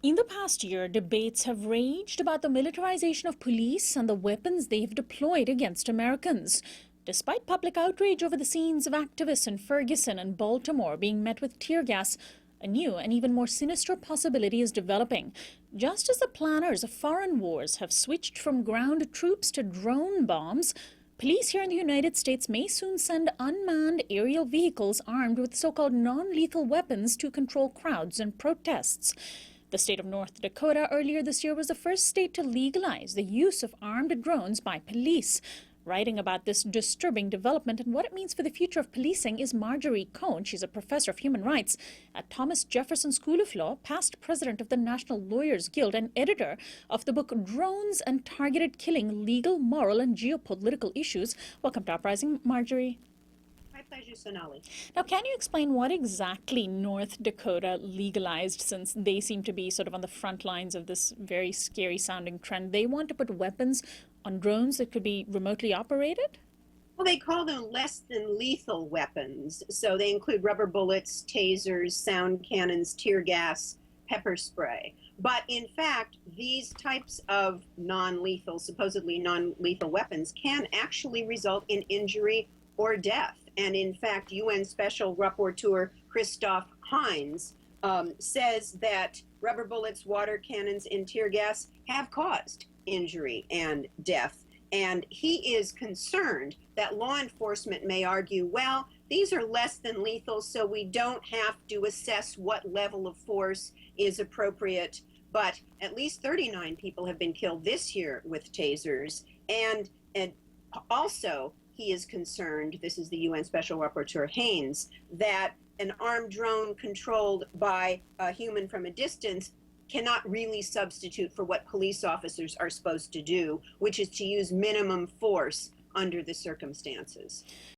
In the past year, debates have raged about the militarization of police and the weapons they've deployed against Americans. Despite public outrage over the scenes of activists in Ferguson and Baltimore being met with tear gas, a new and even more sinister possibility is developing. Just as the planners of foreign wars have switched from ground troops to drone bombs, police here in the United States may soon send unmanned aerial vehicles armed with so-called non-lethal weapons to control crowds and protests. The state of North Dakota earlier this year was the first state to legalize the use of armed drones by police. Writing about this disturbing development and what it means for the future of policing is Marjorie Cohn. She's a professor of human rights at Thomas Jefferson School of Law, past president of the National Lawyers Guild, and editor of the book Drones and Targeted Killing, Legal, Moral, and Geopolitical Issues. Welcome to Uprising, Marjorie. My pleasure, Sonali. Now, can you explain what exactly North Dakota legalized, since they seem to be sort of on the front lines of this very scary sounding trend? They want to put weapons on drones that could be remotely operated? Well, they call them less than lethal weapons. So they include rubber bullets, tasers, sound cannons, tear gas, pepper spray. But in fact, these types of supposedly non-lethal weapons can actually result in injury or death. And in fact, UN Special Rapporteur Christoph Heinz says that rubber bullets, water cannons, and tear gas have caused injury and death. And he is concerned that law enforcement may argue, well, these are less than lethal, so we don't have to assess what level of force is appropriate. But at least 39 people have been killed this year with tasers. And also, he is concerned, this is the UN Special Rapporteur Haynes, that an armed drone controlled by a human from a distance cannot really substitute for what police officers are supposed to do, which is to use minimum force under the circumstances.